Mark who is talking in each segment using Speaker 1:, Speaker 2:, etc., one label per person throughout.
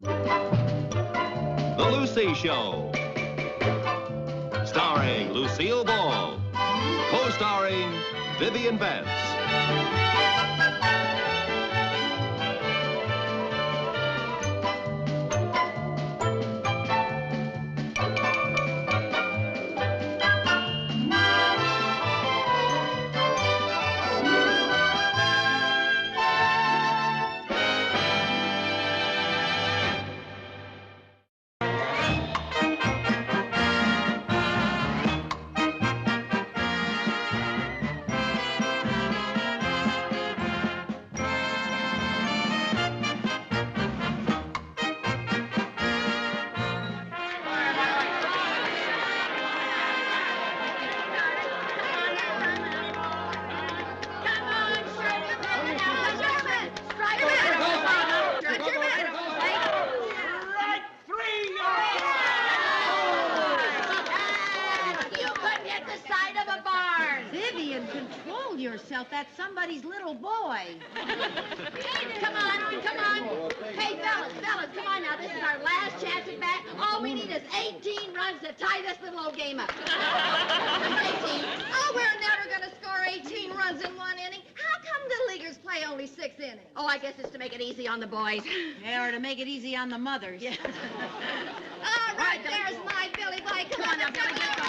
Speaker 1: The Lucy Show. Starring Lucille Ball. Co-starring Vivian Vance.
Speaker 2: Control yourself. That's somebody's little boy.
Speaker 3: Come on, come on. Hey, fellas, come on now. This is our last chance at bat. All we need is 18 runs to tie this little old game up. 18.
Speaker 4: Oh, we're never going to score 18 runs in one inning. How come the leaguers play only 6 innings?
Speaker 3: Oh, I guess it's to make it easy on the boys.
Speaker 2: Yeah, or to make it easy on the mothers.
Speaker 3: Yeah.
Speaker 4: All right, there's my Billy Boy. Come on now, Billy. Let's go.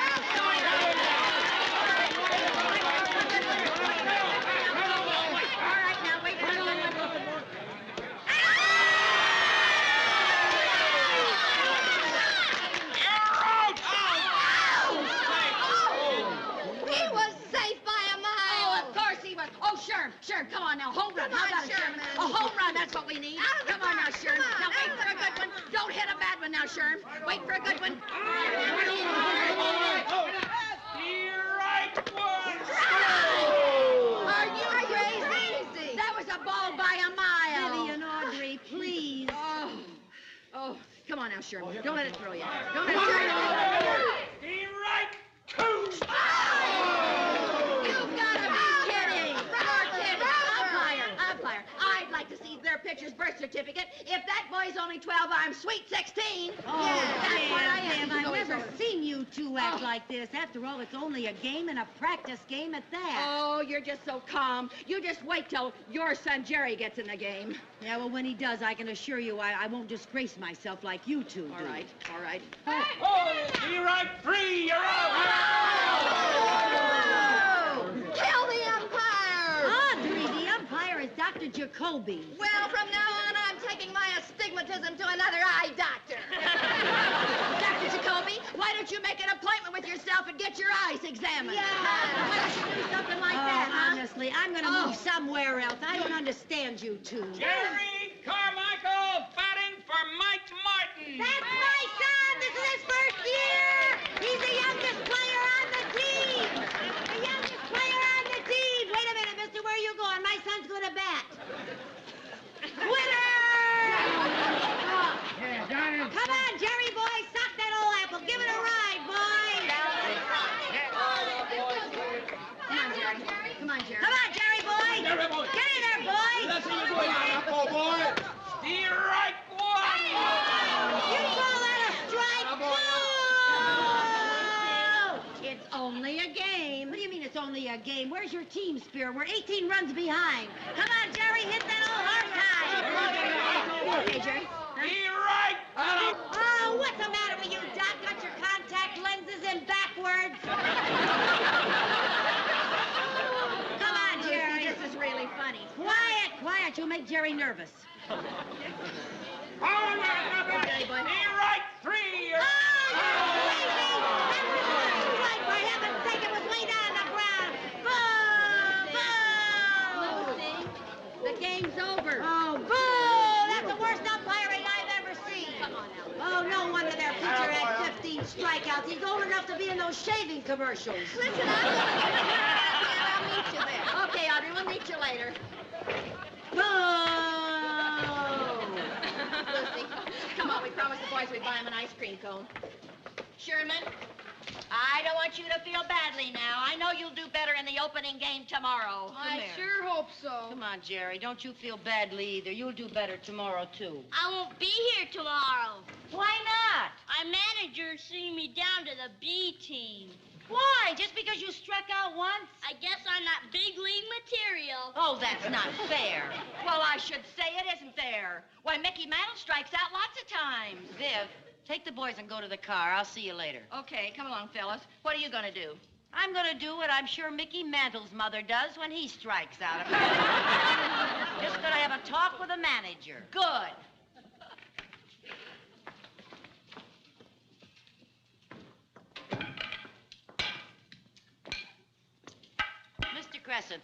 Speaker 3: Sherm, come on now, home run. How about it, Sherman? A home run, that's what we need. Come on now, Sherm. Now wait for a good one. Don't hit a bad one now, Sherm. Wait for a good one. Are you crazy? That was a ball by a mile.
Speaker 2: Vivian, Audrey, please.
Speaker 3: Oh, come on now, Sherm. Don't let it throw you. Don't let it throw you. You've got to be kidding. Umpire, I'd like to see their pitcher's birth certificate. If that boy's only 12, I'm sweet 16.
Speaker 2: Oh,
Speaker 3: that's what I am.
Speaker 2: I've never seen you two act like this. After all, it's only a game and a practice game at that.
Speaker 3: Oh, you're just so calm. You just wait till your son Jerry gets in the game.
Speaker 2: Yeah, well, when he does, I can assure you I won't disgrace myself like you two do.
Speaker 3: All right.
Speaker 5: Be right, 3, you're out!
Speaker 4: Kill the umpire!
Speaker 2: Audrey, the umpire is Dr. Jacoby.
Speaker 4: Well, from now on, I'm taking my astigmatism to another eye doctor.
Speaker 3: Dr. Jacoby, why don't you make an appointment with yourself and get your eyes examined?
Speaker 2: Yeah.
Speaker 3: Why don't you do something like that, huh?
Speaker 2: Honestly, I'm going to move somewhere else. I don't understand you two.
Speaker 5: Jerry Carmichael batting for Mike Martin.
Speaker 2: That's my son! This is his first year! He's the youngest player on the team! The youngest player on the team! Wait a minute, mister, where are you going? My son's going to bat. Winner! Come on, Jerry boy, sock that old apple. Give it a ride, boy!
Speaker 3: Come on, Jerry.
Speaker 2: Come on, Jerry boy!
Speaker 5: Jerry boy.
Speaker 2: Get in there, boy!
Speaker 5: Let's see you doing, apple boy. Strike one.
Speaker 2: You call that a strike? Whoa! It's only a game. What do you mean it's only a game? Where's your team spirit? We're 18 runs behind. Come on, Jerry, hit that old hard time.
Speaker 3: Okay, Jerry.
Speaker 5: Be right.
Speaker 2: Oh, what's the matter with you, Doc? Got your contact lenses in backwards? Come on, Jerry.
Speaker 3: This is really funny.
Speaker 2: Quiet. You'll make Jerry nervous.
Speaker 5: Okay, boy. Be right, 3.
Speaker 2: Oh, crazy! That was a strike, for heaven's sake. It was way down on the ground. Boo!
Speaker 3: Lucy, the game's over.
Speaker 2: Oh, boo! That's the worst umpiring I've ever seen.
Speaker 3: Come on now.
Speaker 2: Oh, no wonder their pitcher had 15 strikeouts. He's old enough to be in those shaving commercials.
Speaker 4: Listen, I'll meet you there.
Speaker 3: Okay, Audrey, we'll meet you later.
Speaker 2: Boo!
Speaker 3: Lucy, come on, we promised the boys we'd buy them an ice cream cone. Sherman, I don't want you to feel badly now. I know you'll do better in the opening game tomorrow.
Speaker 4: I sure hope so.
Speaker 3: Come on, Jerry. Don't you feel badly either. You'll do better tomorrow, too.
Speaker 6: I won't be here tomorrow.
Speaker 3: Why not?
Speaker 6: Our manager sent me down to the B team.
Speaker 3: Why? Just because you struck out once?
Speaker 6: I guess I'm not big league material.
Speaker 3: Oh, that's not fair. Well, I should say it isn't fair. Why, Mickey Mantle strikes out lots of times. Viv, take the boys and go to the car. I'll see you later. Okay, come along, fellas. What are you going to do? I'm going to do what I'm sure Mickey Mantle's mother does when he strikes out. Just going to have a talk with the manager. Good. Mr. Crescent.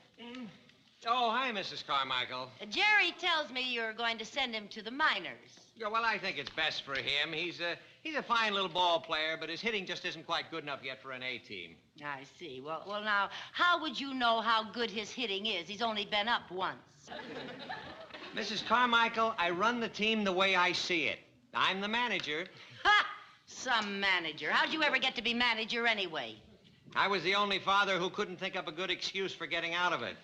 Speaker 7: Oh, hi, Mrs. Carmichael.
Speaker 3: Jerry tells me you're going to send him to the minors.
Speaker 7: Yeah, well, I think it's best for him. He's a fine little ball player, but his hitting just isn't quite good enough yet for an A team.
Speaker 3: I see. Well, now, how would you know how good his hitting is? He's only been up once.
Speaker 7: Mrs. Carmichael, I run the team the way I see it. I'm the manager.
Speaker 3: Ha! Some manager. How'd you ever get to be manager anyway?
Speaker 7: I was the only father who couldn't think up a good excuse for getting out of it.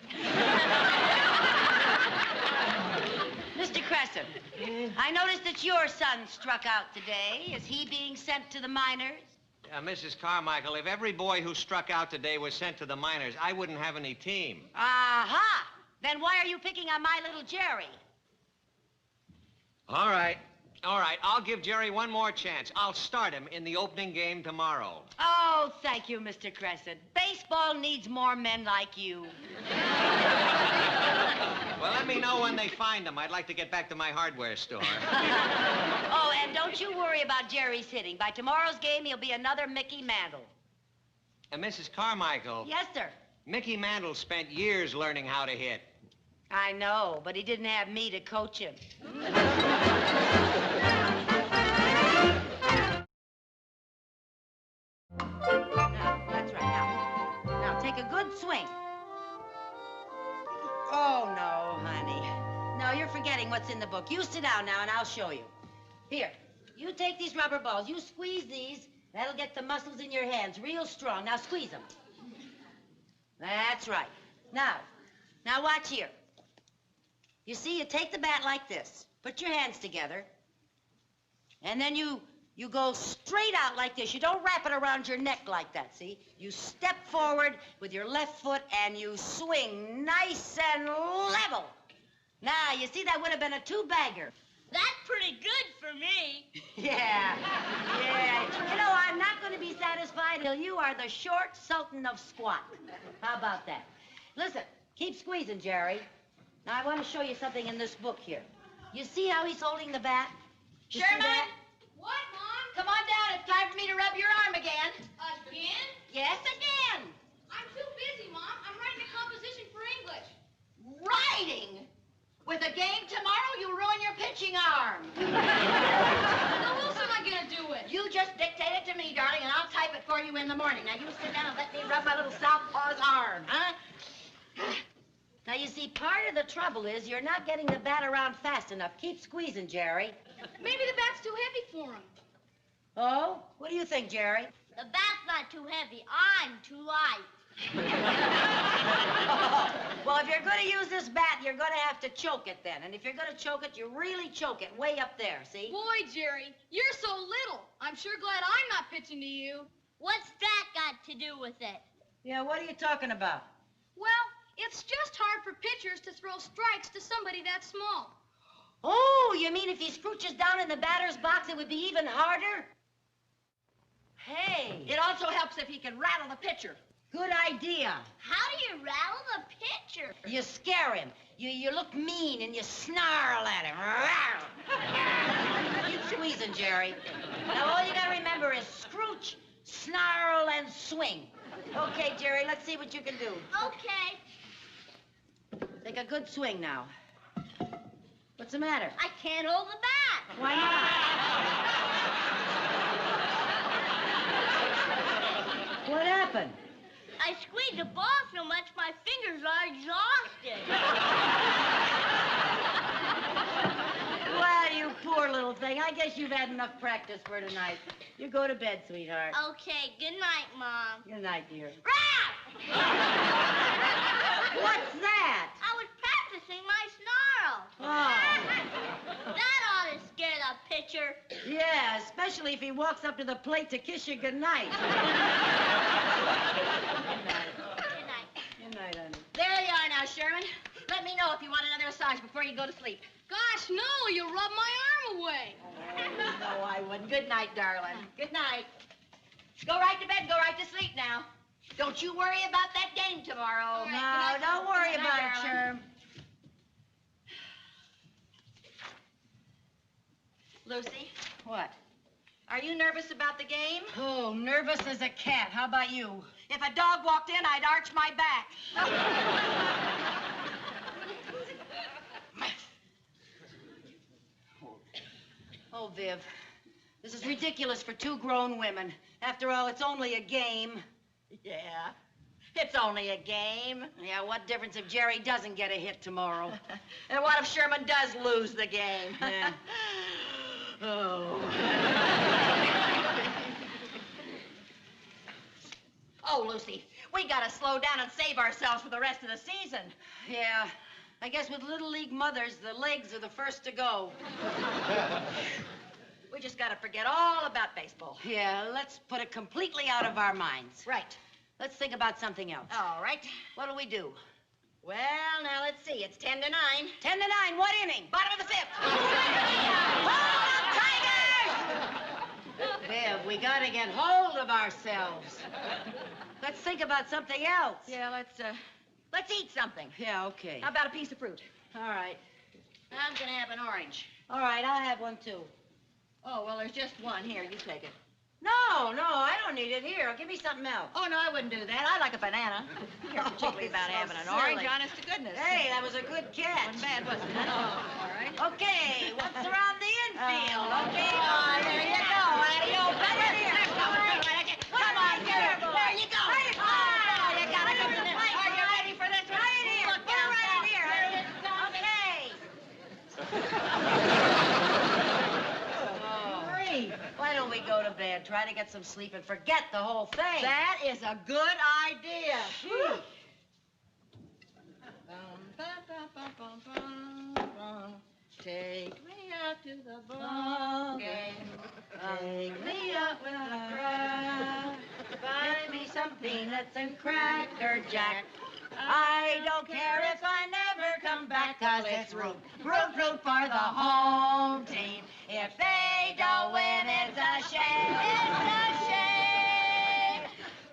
Speaker 3: Mr. Crescent, I noticed that your son struck out today. Is he being sent to the minors?
Speaker 7: Mrs. Carmichael, if every boy who struck out today was sent to the minors, I wouldn't have any team.
Speaker 3: Aha! Then why are you picking on my little Jerry?
Speaker 7: All right. I'll give Jerry one more chance. I'll start him in the opening game tomorrow.
Speaker 3: Oh, thank you, Mr. Crescent. Baseball needs more men like you.
Speaker 7: Well, let me know when they find him. I'd like to get back to my hardware store.
Speaker 3: Oh, and don't you worry about Jerry's hitting. By tomorrow's game, he'll be another Mickey Mantle.
Speaker 7: Mrs. Carmichael.
Speaker 3: Yes, sir.
Speaker 7: Mickey Mantle spent years learning how to hit.
Speaker 3: I know, but he didn't have me to coach him. Now, that's right. Now, take a good swing. Oh, no, honey. No, you're forgetting what's in the book. You sit down now, and I'll show you. Here, you take these rubber balls. You squeeze these. That'll get the muscles in your hands real strong. Now, squeeze them. That's right. Now, watch here. You see, you take the bat like this. Put your hands together. And then you go straight out like this. You don't wrap it around your neck like that, see? You step forward with your left foot and you swing nice and level. Now, you see, that would have been a two-bagger.
Speaker 6: That's pretty good for me.
Speaker 3: Yeah. You know, I'm not going to be satisfied till you are the short sultan of squat. How about that? Listen, keep squeezing, Jerry. Now, I want to show you something in this book here. You see how he's holding the bat? You see
Speaker 4: Sherman?
Speaker 3: that?
Speaker 4: What, Mom?
Speaker 3: Come on down. It's time for me to rub your arm again.
Speaker 4: Again?
Speaker 3: Yes, again.
Speaker 4: I'm too busy, Mom. I'm writing a composition for English.
Speaker 3: Writing. With a game tomorrow, you'll ruin your pitching arm.
Speaker 4: Now, who else am I going to do it?
Speaker 3: You just dictate it to me, darling, and I'll type it for you in the morning. Now, you sit down and let me rub my little southpaw's arm, huh? Now, you see, part of the trouble is you're not getting the bat around fast enough. Keep squeezing, Jerry.
Speaker 4: Maybe the bat's too heavy for him.
Speaker 3: Oh? What do you think, Jerry?
Speaker 6: The bat's not too heavy. I'm too light.
Speaker 3: Well, if you're going to use this bat, you're going to have to choke it then. And if you're going to choke it, you really choke it way up there, see?
Speaker 4: Boy, Jerry, you're so little. I'm sure glad I'm not pitching to you.
Speaker 6: What's that got to do with it?
Speaker 3: Yeah, what are you talking about?
Speaker 4: Well, it's just hard for pitchers to throw strikes to somebody that small.
Speaker 3: Oh, you mean if he scrooches down in the batter's box, it would be even harder? Hey.
Speaker 8: It also helps if he can rattle the pitcher.
Speaker 3: Good idea.
Speaker 6: How do you rattle the pitcher?
Speaker 3: You scare him. You look mean and you snarl at him. Keep squeezing, Jerry. Now, all you gotta remember is scrooch, snarl, and swing. Okay, Jerry, let's see what you can do.
Speaker 6: Okay.
Speaker 3: Take a good swing now. What's the matter?
Speaker 6: I can't hold the bat.
Speaker 3: Why not? What happened?
Speaker 6: I squeezed the ball so much my fingers are exhausted.
Speaker 3: Well, you poor little thing. I guess you've had enough practice for tonight. You go to bed, sweetheart.
Speaker 6: Okay, good night, Mom.
Speaker 3: Good night, dear.
Speaker 6: Ralph!
Speaker 3: What's that?
Speaker 6: I was practicing my snarl.
Speaker 3: Oh.
Speaker 6: That ought to scare the pitcher.
Speaker 3: Yeah, especially if he walks up to the plate to kiss you goodnight.
Speaker 6: Good night.
Speaker 3: Good night, honey.
Speaker 8: There you are now, Sherman. Let me know if you want another massage before you go to sleep.
Speaker 4: Gosh, no, you rubbed my arm away.
Speaker 8: No, I wouldn't. Good night, darling. Good night. Go right to bed. Go right to sleep now. Don't you worry about that game tomorrow.
Speaker 3: No, don't worry about it, Sherm.
Speaker 8: Lucy,
Speaker 3: What?
Speaker 8: are you nervous about the game?
Speaker 3: Oh, nervous as a cat. How about you?
Speaker 8: If a dog walked in, I'd arch my back.
Speaker 3: Oh, Viv, this is ridiculous for two grown women. After all, it's only a game.
Speaker 8: Yeah, it's only a game.
Speaker 3: Yeah, what difference if Jerry doesn't get a hit tomorrow?
Speaker 8: And what if Sherman does lose the game?
Speaker 3: Yeah.
Speaker 8: Oh. Oh, Lucy, we gotta slow down and save ourselves for the rest of the season.
Speaker 3: Yeah, I guess with Little League mothers, the legs are the first to go.
Speaker 8: We just gotta forget all about baseball.
Speaker 3: Yeah, let's put it completely out of our minds.
Speaker 8: Right.
Speaker 3: Let's think about something else.
Speaker 8: All right.
Speaker 3: What'll we do?
Speaker 8: Well, now let's see. It's 10 to 9.
Speaker 3: 10 to 9, what inning?
Speaker 8: Bottom of the 5th.
Speaker 3: Hold up, Tigers! Viv, we gotta get hold of ourselves. Let's think about something else.
Speaker 8: Yeah, let's eat something.
Speaker 3: Yeah, okay.
Speaker 8: How about a piece of fruit?
Speaker 3: All right.
Speaker 8: I'm gonna have an orange.
Speaker 3: All right, I'll have one, too.
Speaker 8: Oh, well, there's just one. Here, you take it.
Speaker 3: No, I don't need it. Here, give me something else.
Speaker 8: Oh, no, I wouldn't do that. I like a banana. You're particularly about
Speaker 3: so
Speaker 8: having an
Speaker 3: silly.
Speaker 8: orange, honest to goodness.
Speaker 3: Hey, that was a good catch.
Speaker 8: Wasn't bad, was it? All right.
Speaker 3: Okay, what's around the infield? Okay.
Speaker 8: Oh, there you go, Addie. Oh, right here. Come on, here. There you go. Oh, you gotta come to this. Are you ready for this one?
Speaker 3: Right here.
Speaker 8: Look
Speaker 3: Put it
Speaker 8: out,
Speaker 3: right
Speaker 8: now.
Speaker 3: here.
Speaker 8: There it comes.
Speaker 3: Great. Why don't we go to bed, try to get some sleep, and forget the whole thing?
Speaker 8: That is a good idea. Take me out to the ball game. Take me out with a crowd.
Speaker 3: Find me some peanuts and Cracker Jack. I don't care if I never come back, 'cause it's root for the home team. If they don't win, it's a shame. It's a shame.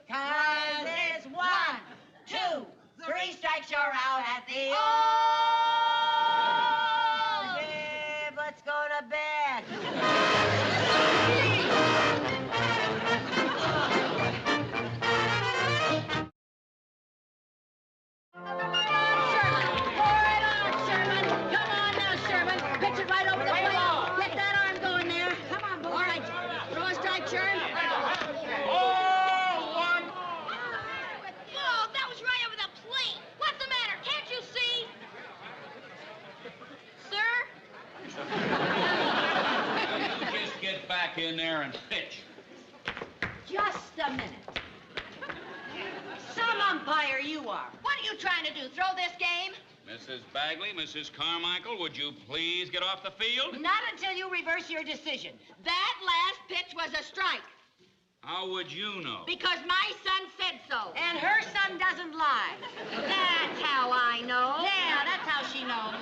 Speaker 3: 'Cause it's 1, 2, 3 strikes, you're out at the old game. Let's go to bed.
Speaker 5: In there and pitch.
Speaker 3: Just a minute. Some umpire you are.
Speaker 8: What are you trying to do, throw this game?
Speaker 5: Mrs. Bagley, Mrs. Carmichael, would you please get off the field?
Speaker 3: Not until you reverse your decision.
Speaker 8: That last pitch was a strike.
Speaker 5: How would you know?
Speaker 8: Because my son said so.
Speaker 3: And her son doesn't lie.
Speaker 8: That's how I know.
Speaker 3: Yeah, that's how she knows.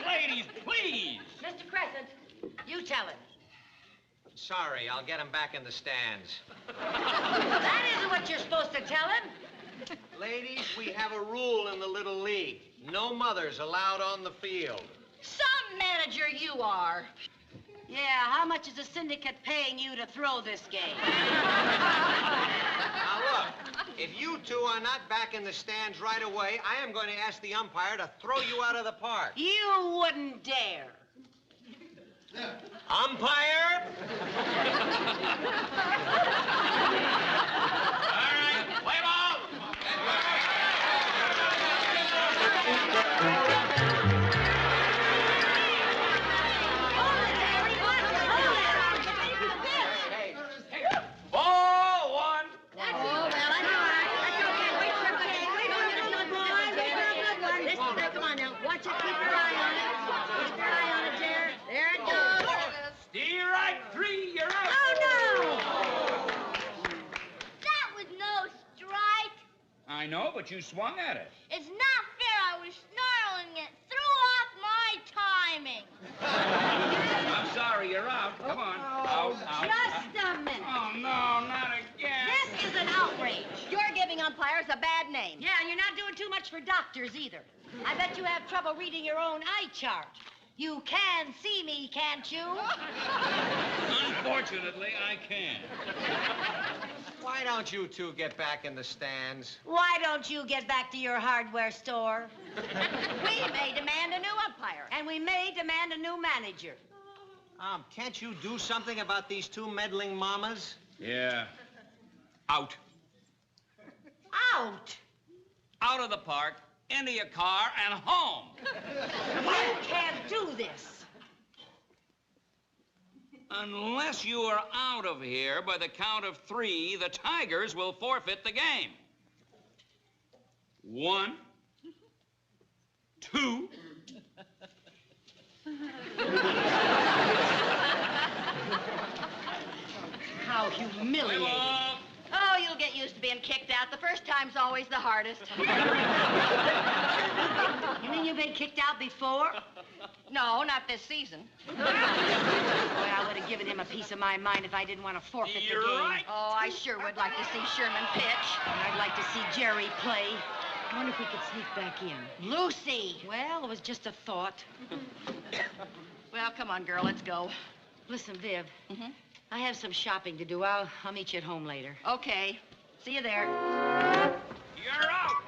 Speaker 5: Ladies, please.
Speaker 3: Mr. Crescent, you tell him.
Speaker 7: Sorry, I'll get him back in the stands.
Speaker 3: That isn't what you're supposed to tell him.
Speaker 7: Ladies, we have a rule in the Little League. No mothers allowed on the field.
Speaker 8: Some manager you are.
Speaker 3: Yeah, how much is the syndicate paying you to throw this game?
Speaker 7: Now, look, if you two are not back in the stands right away, I am going to ask the umpire to throw you out of the park.
Speaker 3: You wouldn't dare.
Speaker 7: Umpire?
Speaker 5: All right, play ball.
Speaker 3: Hold it,
Speaker 5: but you swung at it.
Speaker 6: It's not fair. I was snarling it. Threw off my timing.
Speaker 5: I'm sorry, you're out. Come on. Out.
Speaker 3: Just a minute.
Speaker 5: Oh, no, not again.
Speaker 3: This is an outrage.
Speaker 8: You're giving umpires a bad name.
Speaker 3: Yeah, and you're not doing too much for doctors either. I bet you have trouble reading your own eye chart. You can see me, can't you?
Speaker 5: Unfortunately, I can.
Speaker 7: Why don't you two get back in the stands?
Speaker 3: Why don't you get back to your hardware store?
Speaker 8: We may demand a new umpire.
Speaker 3: And we may demand a new manager.
Speaker 7: Can't you do something about these two meddling mamas?
Speaker 5: Yeah. Out.
Speaker 3: Out!
Speaker 5: Out of the park, into your car, and home.
Speaker 3: You can't do this.
Speaker 5: Unless you are out of here by the count of 3, the Tigers will forfeit the game. 1, 2.
Speaker 3: How humiliating.
Speaker 8: Oh, you'll get used to being kicked out. The first time's always the hardest.
Speaker 3: You mean you've been kicked out before?
Speaker 8: No, not this season.
Speaker 3: Boy, I would have given him a piece of my mind if I didn't want to forfeit the game.
Speaker 5: You're right.
Speaker 8: Oh, I sure would like to see Sherman pitch.
Speaker 3: And I'd like to see Jerry play. I wonder if we could sneak back in.
Speaker 8: Lucy!
Speaker 3: Well, it was just a thought.
Speaker 8: Well, come on, girl, let's go.
Speaker 3: Listen, Viv,
Speaker 8: Mm-hmm.
Speaker 3: I have some shopping to do. I'll meet you at home later.
Speaker 8: Okay. See you there.
Speaker 5: You're out.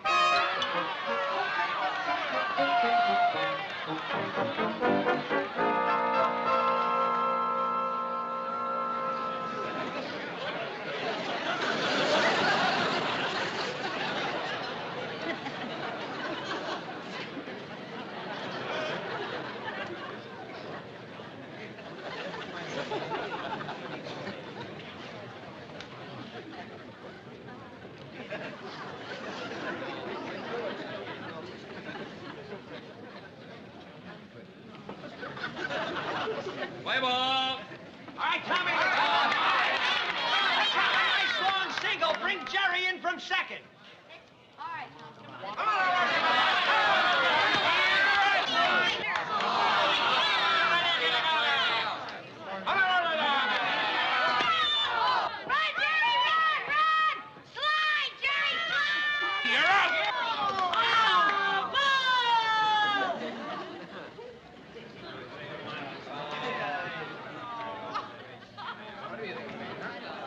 Speaker 5: Play ball.
Speaker 7: All right, Tommy. That's a nice long single. Bring Jerry in from second.
Speaker 6: Run, Jerry, run, run! Slide, Jerry, slide!
Speaker 5: You're out.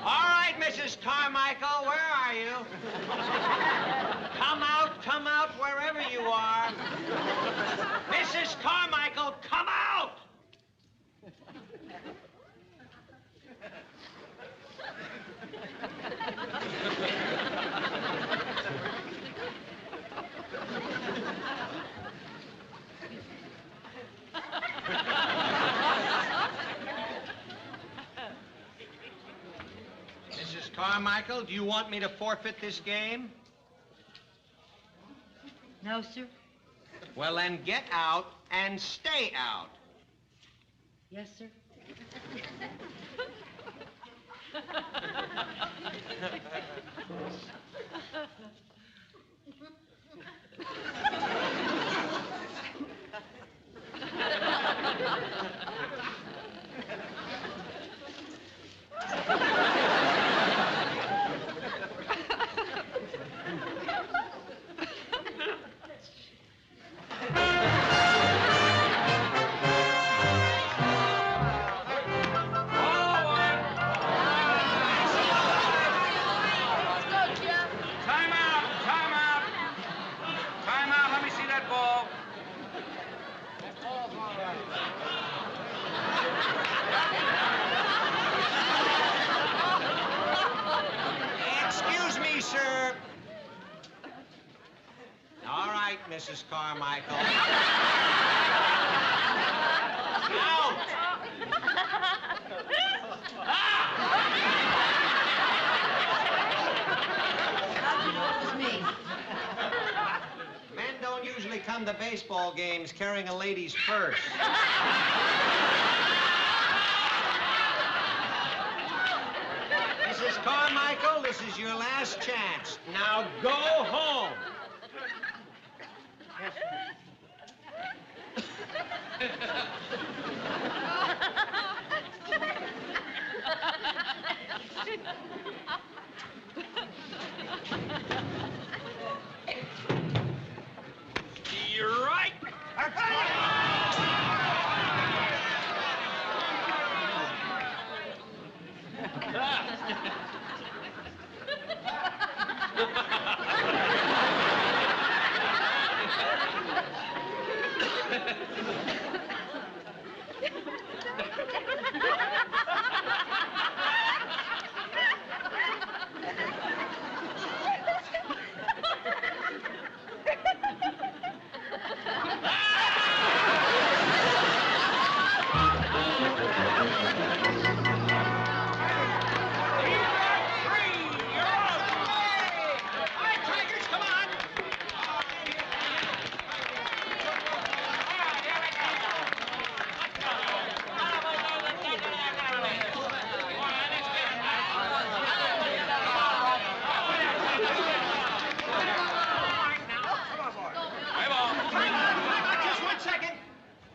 Speaker 7: All right, Mrs. Carmichael, where are you? Come out, wherever you are. Mrs. Carmichael, come out! Mrs. Carmichael, do you want me to forfeit this game?
Speaker 3: No, sir?
Speaker 7: Well, then get out and stay out.
Speaker 3: Yes, sir?
Speaker 7: Mrs. Carmichael. Out!
Speaker 3: How'd you know it was me?
Speaker 7: Men don't usually come to baseball games carrying a lady's purse. Mrs. Carmichael, this is your last chance. Now go home.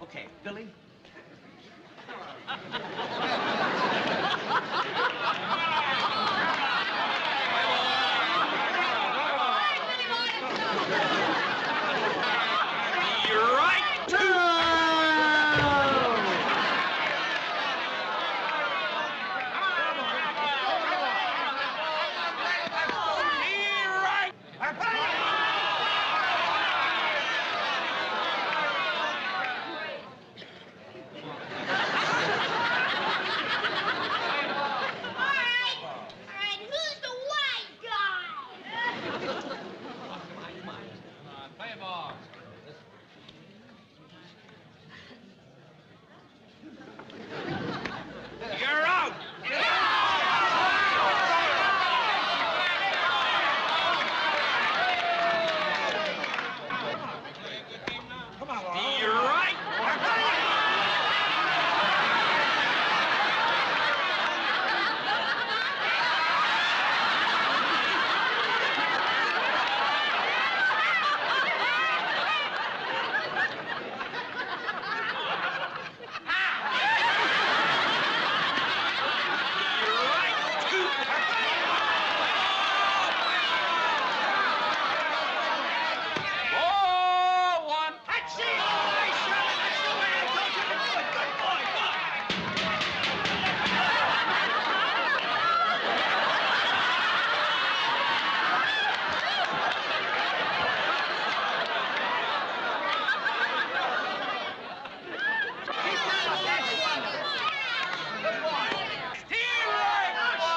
Speaker 7: Okay, Billy.
Speaker 5: You're right,
Speaker 6: All right, who's the white guy?
Speaker 5: Play ball. You're out. You're right. Ball one.
Speaker 7: That's it! Nice shot! That's the way I told you to do it! Good boy! Good! That's wonderful! Good boy!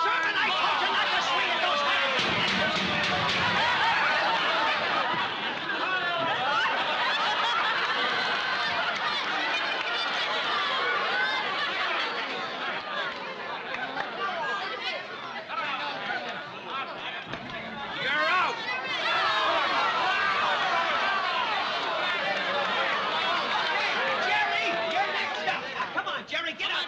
Speaker 7: Sherman, I told you not to swing at those hands!
Speaker 5: You're out.
Speaker 7: Jerry, you're next up. Now, come on, Jerry, get up.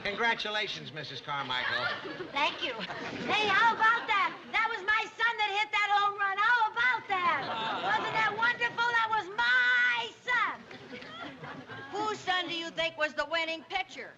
Speaker 7: Congratulations, Mrs. Carmichael.
Speaker 2: Thank you. Hey, how about that? That was my son that hit that home run. How about that? Wasn't that wonderful? That was my son.
Speaker 3: Whose son do you think was the winning pitcher?